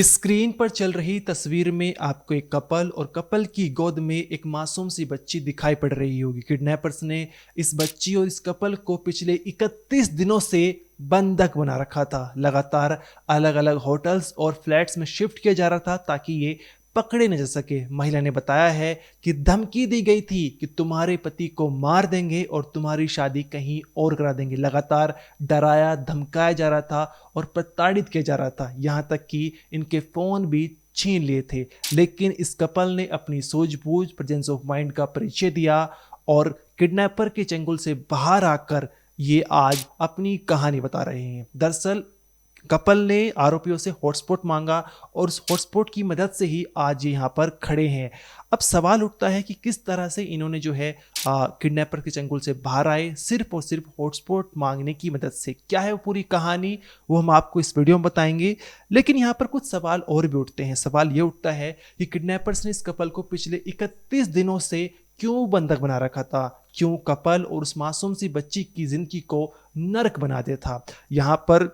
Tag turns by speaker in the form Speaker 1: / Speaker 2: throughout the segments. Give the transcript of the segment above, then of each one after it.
Speaker 1: Screen पर चल रही तस्वीर में आपको एक कपल और कपल की गोद में एक मासूम सी बच्ची दिखाई पड़ रही होगी। किडनैपर्स ने इस बच्ची और इस कपल को पिछले 31 दिनों से बंधक बना रखा था। लगातार अलग अलग होटल्स और फ्लैट्स में शिफ्ट किया जा रहा था ताकि ये पकड़े न जा सके। महिला ने बताया है कि धमकी दी गई थी कि तुम्हारे पति को मार देंगे और तुम्हारी शादी कहीं और करा देंगे। लगातार डराया धमकाया जा रहा था और प्रताड़ित किया जा रहा था, यहाँ तक कि इनके फ़ोन भी छीन लिए थे। लेकिन इस कपल ने अपनी सूझबूझ प्रेजेंस ऑफ माइंड का परिचय दिया और किडनैपर के चंगुल से बाहर आकर ये आज अपनी कहानी बता रहे हैं। दरअसल कपल ने आरोपियों से हॉटस्पॉट मांगा और उस हॉटस्पॉट की मदद से ही आज ये यहाँ पर खड़े हैं। अब सवाल उठता है कि किस तरह से इन्होंने जो है किडनैपर के चंगुल से बाहर आए सिर्फ और सिर्फ हॉटस्पॉट मांगने की मदद से। क्या है वो पूरी कहानी, वो हम आपको इस वीडियो में बताएंगे। लेकिन यहाँ पर कुछ सवाल और भी उठते हैं। सवाल ये उठता है कि किडनैपर्स ने इस कपल को पिछले 31 दिनों से क्यों बंधक बना रखा था, क्यों कपल और उस मासूम सी बच्ची की जिंदगी को नर्क बना दिया था। यहाँ पर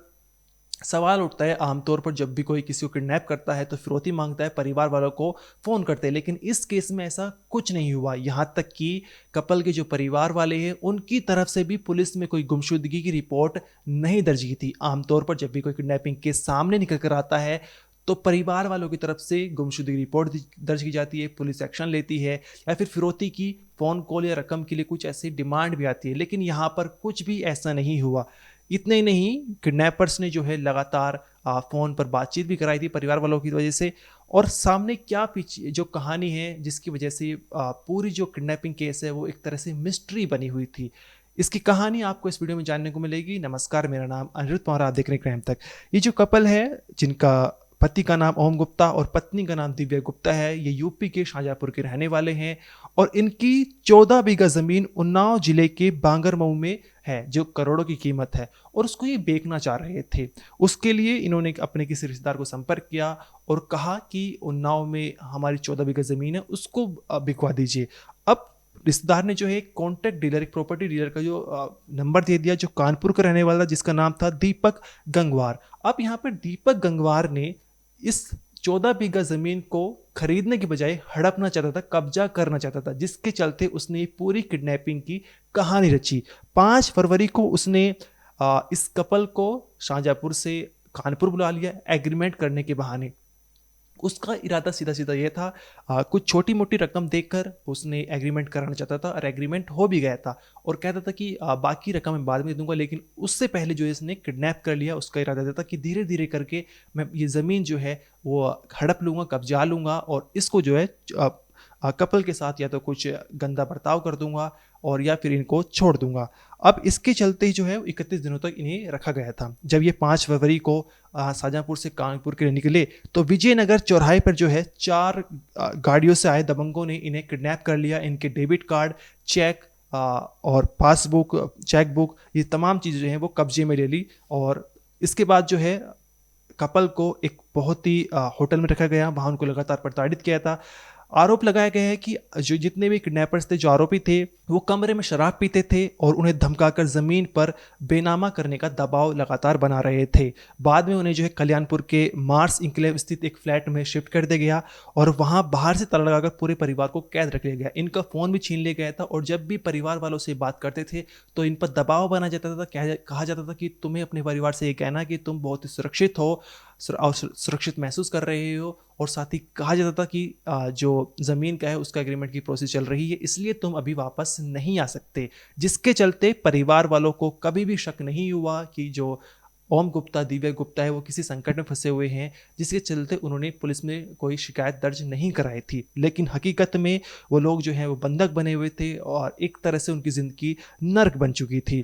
Speaker 1: सवाल उठता है, आमतौर पर जब भी कोई किसी को किडनैप करता है तो फिरौती मांगता है, परिवार वालों को फ़ोन करते हैं। लेकिन इस केस में ऐसा कुछ नहीं हुआ। यहाँ तक कि कपल के जो परिवार वाले हैं उनकी तरफ से भी पुलिस में कोई गुमशुदगी की रिपोर्ट नहीं दर्ज की थी। आमतौर पर जब भी कोई किडनैपिंग केस सामने निकल कर आता है तो परिवार वालों की तरफ से गुमशुदगी रिपोर्ट दर्ज की जाती है, पुलिस एक्शन लेती है या फिर फिरौती की फ़ोन कॉल या रकम के लिए कुछ ऐसी डिमांड भी आती है। लेकिन यहाँ पर कुछ भी ऐसा नहीं हुआ। इतने ही नहीं, किडनैपर्स ने जो है लगातार फ़ोन पर बातचीत भी कराई थी परिवार वालों की वजह से। और सामने क्या पीछे जो कहानी है जिसकी वजह से पूरी जो किडनैपिंग केस है वो एक तरह से मिस्ट्री बनी हुई थी, इसकी कहानी आपको इस वीडियो में जानने को मिलेगी। नमस्कार, मेरा नाम अनिरुद्ध पवार, आप देख रहे हैं क्राइम तक। ये जो कपल है जिनका पति का नाम ओम गुप्ता और पत्नी का नाम दिव्या गुप्ता है, ये यूपी के शाहजहाँपुर के रहने वाले हैं और इनकी 14 बीघा ज़मीन उन्नाव जिले के बांगरमऊ में है जो करोड़ों की कीमत है और उसको ये बेचना चाह रहे थे। उसके लिए इन्होंने अपने किसी रिश्तेदार को संपर्क किया और कहा कि उन्नाव में हमारी 14 बीघा ज़मीन है, उसको बिकवा दीजिए। अब रिश्तेदार ने जो है कॉन्ट्रैक्ट डीलर, एक प्रॉपर्टी डीलर का जो नंबर दे दिया जो कानपुर का रहने वाला, जिसका नाम था दीपक गंगवार। अब यहाँ पर दीपक गंगवार ने इस 14 बीघा जमीन को खरीदने की बजाय हड़पना चाहता था, कब्जा करना चाहता था, जिसके चलते उसने पूरी किडनैपिंग की कहानी रची। 5 फरवरी को उसने इस कपल को शाहजहाँपुर से कानपुर बुला लिया एग्रीमेंट करने के बहाने। उसका इरादा सीधा सीधा ये था, कुछ छोटी मोटी रकम देकर उसने एग्रीमेंट कराना चाहता था और एग्रीमेंट हो भी गया था और कहता था कि बाकी रकम मैं बाद में दे दूंगा। लेकिन उससे पहले जो इसने किडनैप कर लिया, उसका इरादा था कि धीरे धीरे करके मैं ये ज़मीन जो है वो हड़प लूँगा, कब्जा लूँगा और इसको जो है कपल के साथ या तो कुछ गंदा बर्ताव कर दूंगा और या फिर इनको छोड़ दूंगा। अब इसके चलते ही जो है 31 दिनों तक इन्हें रखा गया था। जब ये 5 फरवरी को शाहजहाँपुर से कानपुर के लिए निकले तो विजयनगर चौराहे पर जो है 4 गाड़ियों से आए दबंगों ने इन्हें किडनैप कर लिया। इनके डेबिट कार्ड, चेक और पासबुक, चेकबुक, ये तमाम चीज़ें जो हैं वो कब्जे में ले ली और इसके बाद जो है कपल को एक बहुत ही होटल में रखा गया, वहाँ उनको लगातार प्रताड़ित किया था। आरोप लगाया गया है कि जो जितने भी किडनैपर्स थे, जो आरोपी थे, वो कमरे में शराब पीते थे और उन्हें धमकाकर ज़मीन पर बेनामा करने का दबाव लगातार बना रहे थे। बाद में उन्हें जो है कल्याणपुर के मार्स इंक्लेव स्थित एक फ्लैट में शिफ्ट कर दिया गया और वहाँ बाहर से ताला लगाकर पूरे परिवार को कैद रख लिया गया। इनका फ़ोन भी छीन लिया गया था और जब भी परिवार वालों से बात करते थे तो इन पर दबाव बनाया जाता था। कहा जाता था कि तुम्हें अपने परिवार से ये कहना कि तुम बहुत ही सुरक्षित हो और सुरक्षित महसूस कर रहे हो, और साथ ही कहा जाता था कि जो ज़मीन का है उसका एग्रीमेंट की प्रोसेस चल रही है, इसलिए तुम अभी वापस नहीं आ सकते। जिसके चलते परिवार वालों को कभी भी शक नहीं हुआ कि जो ओम गुप्ता, दिव्या गुप्ता है, वो किसी संकट में फंसे हुए हैं, जिसके चलते उन्होंने पुलिस में कोई शिकायत दर्ज नहीं कराई थी। लेकिन हकीकत में वो लोग जो हैं वो बंधक बने हुए थे और एक तरह से उनकी ज़िंदगी नर्क बन चुकी थी।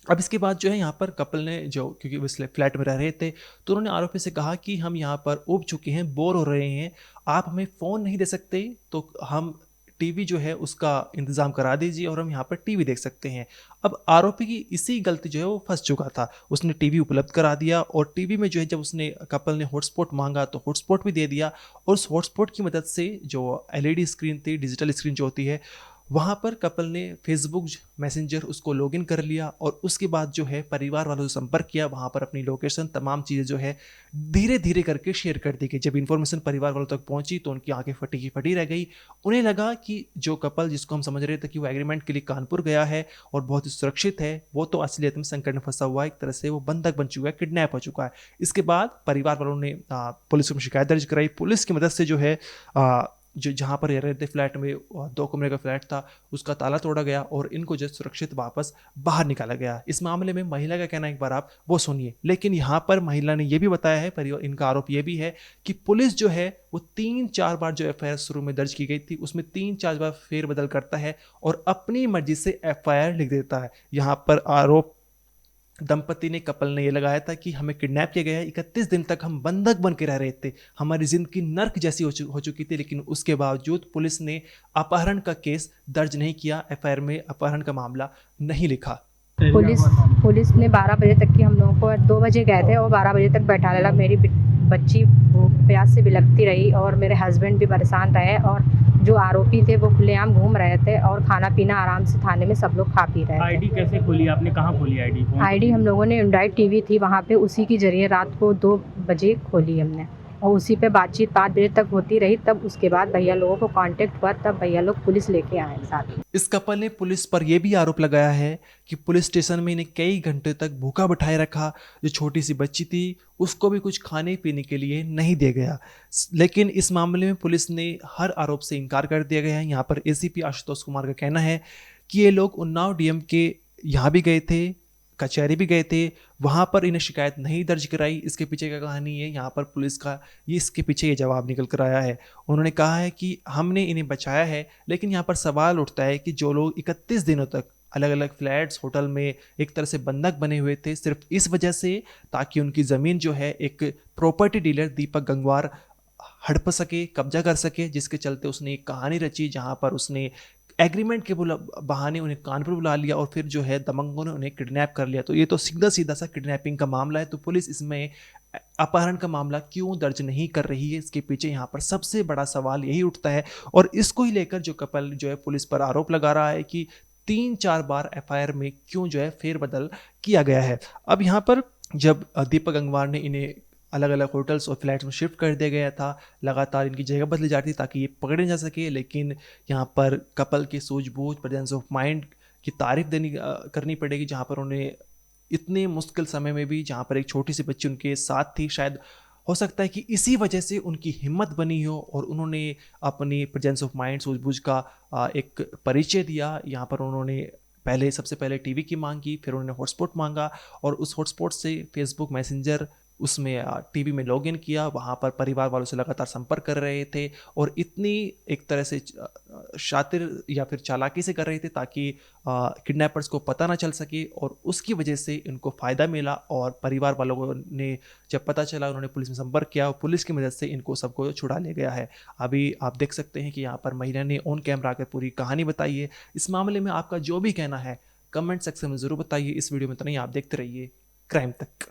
Speaker 1: अब इसके बाद जो है यहाँ पर कपल ने, जो क्योंकि वो फ्लैट में रह रहे थे, तो उन्होंने आरोपी से कहा कि हम यहाँ पर ऊब चुके हैं, बोर हो रहे हैं, आप हमें फ़ोन नहीं दे सकते तो हम टीवी जो है उसका इंतज़ाम करा दीजिए और हम यहाँ पर टीवी देख सकते हैं। अब आरोपी की इसी गलती जो है वो फंस चुका था। उसने टीवी उपलब्ध करा दिया और टीवी में जो है जब उसने कपल ने हॉटस्पॉट मांगा तो हॉटस्पॉट भी दे दिया और उस हॉटस्पॉट की मदद से जो एलईडी स्क्रीन थी, डिजिटल स्क्रीन जो होती है, वहाँ पर कपल ने फेसबुक मैसेंजर उसको लॉगिन कर लिया और उसके बाद जो है परिवार वालों से संपर्क किया। वहाँ पर अपनी लोकेशन तमाम चीज़ें जो है धीरे धीरे करके शेयर कर दी गई। जब इन्फॉर्मेशन परिवार वालों तक पहुँची तो उनकी आंखें फटी की फटी रह गई। उन्हें लगा कि जो कपल जिसको हम समझ रहे थे कि वो एग्रीमेंट के लिए कानपुर गया है और बहुत ही सुरक्षित है, वो तो असलियत में संकट में फंसा हुआ है। एक तरह से वो बंधक बन चुका है, किडनैप हो चुका है। इसके बाद परिवार वालों ने पुलिस में शिकायत दर्ज कराई। पुलिस की मदद से जो है जो जहाँ पर ये रहते फ्लैट में 2 कमरे का फ्लैट था, उसका ताला तोड़ा गया और इनको जो सुरक्षित वापस बाहर निकाला गया। इस मामले में महिला का कहना एक बार आप वो सुनिए। लेकिन यहाँ पर महिला ने ये भी बताया है, परिवार इनका आरोप ये भी है कि पुलिस जो है वो 3-4 बार जो एफआईआर शुरू में दर्ज की गई थी उसमें 3-4 बार फेरबदल करता है और अपनी मर्जी से एफआईआर लिख देता है। यहाँ पर आरोप दंपति ने कपल ने ये लगाया था कि हमें किडनैप किया गया है, 31 दिन तक हम बंधक बन के रह रहे थे, हमारी जिंदगी नर्क जैसी हो चुकी थी। लेकिन उसके बावजूद पुलिस ने अपहरण का केस दर्ज नहीं किया, एफआईआर में अपहरण का मामला नहीं लिखा।
Speaker 2: पुलिस पुलिस ने 12 बजे तक की हम लोगों को 2 बजे गए थे और 12 बजे तक बैठा रहा। मेरी बच्ची भूख प्यास से बिलखती रही और मेरे हस्बैंड भी परेशान रहे और जो आरोपी थे वो खुलेआम घूम रहे थे और खाना पीना आराम से थाने में सब लोग खा पी रहे थे।
Speaker 3: आईडी कैसे खोली आपने, कहाँ खोली आईडी?
Speaker 2: आईडी हम लोगों ने इंड्राइट टीवी थी वहाँ पे, उसी के जरिए रात को 2 बजे खोली हमने और उसी पे बातचीत 5 बजे तक होती रही। तब उसके बाद भैया लोगों को कांटेक्ट हुआ, तब भैया लोग पुलिस लेके आए साथ में।
Speaker 1: इस कपल ने पुलिस पर यह भी आरोप लगाया है कि पुलिस स्टेशन में इन्हें कई घंटे तक भूखा बिठाए रखा। जो छोटी सी बच्ची थी उसको भी कुछ खाने पीने के लिए नहीं दिया गया। लेकिन इस मामले में पुलिस ने हर आरोप से इनकार कर दिया गया है। यहाँ पर एसीपी आशुतोष कुमार का कहना है कि ये लोग उन्नाव डीएम के यहाँ भी गए थे, कचहरी भी गए थे, वहाँ पर इन्हें शिकायत नहीं दर्ज कराई। इसके पीछे क्या कहानी है, यहाँ पर पुलिस का ये इसके पीछे ये जवाब निकल कर आया है। उन्होंने कहा है कि हमने इन्हें बचाया है, लेकिन यहाँ पर सवाल उठता है कि जो लोग 31 दिनों तक अलग अलग फ्लैट्स होटल में एक तरह से बंधक बने हुए थे सिर्फ इस वजह से ताकि उनकी ज़मीन जो है एक प्रॉपर्टी डीलर दीपक गंगवार हड़प सके, कब्जा कर सके, जिसके चलते उसने एक कहानी रची जहाँ पर उसने एग्रीमेंट के बहाने उन्हें कानपुर बुला लिया और फिर जो है दबंगों ने उन्हें किडनैप कर लिया। तो ये तो सीधा सीधा सा किडनैपिंग का मामला है। तो पुलिस इसमें अपहरण का मामला क्यों दर्ज नहीं कर रही है, इसके पीछे यहाँ पर सबसे बड़ा सवाल यही उठता है। और इसको ही लेकर जो कपल जो है पुलिस पर आरोप लगा रहा है कि 3-4 बार एफआईआर में क्यों जो है फेरबदल किया गया है। अब यहाँ पर जब दीपक गंगवार ने इन्हें अलग अलग होटल्स और फ्लैट्स में शिफ्ट कर दिया गया था, लगातार इनकी जगह बदली जाती ताकि ये पकड़े जा सके। लेकिन यहाँ पर कपल की सूझबूझ, प्रेजेंस ऑफ माइंड की तारीफ करनी पड़ेगी, जहाँ पर उन्हें इतने मुश्किल समय में भी, जहाँ पर एक छोटी सी बच्ची उनके साथ थी, शायद हो सकता है कि इसी वजह से उनकी हिम्मत बनी हो और उन्होंने अपनी प्रेजेंस ऑफ माइंड, सूझबूझ का एक परिचय दिया। यहाँ पर उन्होंने सबसे पहले टीवी की मांग की, फिर उन्होंने हॉटस्पॉट मांगा और उस हॉटस्पॉट से फेसबुक मैसेंजर उसमें टीवी में लॉगिन किया। वहाँ पर परिवार वालों से लगातार संपर्क कर रहे थे और इतनी एक तरह से शातिर या फिर चालाकी से कर रहे थे ताकि किडनैपर्स को पता ना चल सके और उसकी वजह से इनको फ़ायदा मिला। और परिवार वालों ने जब पता चला उन्होंने पुलिस में संपर्क किया और पुलिस की मदद से इनको सबको छुड़ा लिया गया है। अभी आप देख सकते हैं कि यहाँ पर महिला ने ऑन कैमरा आकर पूरी कहानी बताई है। इस मामले में आपका जो भी कहना है कमेंट सेक्शन में ज़रूर बताइए। इस वीडियो में तो नहीं, आप देखते रहिए क्राइम तक।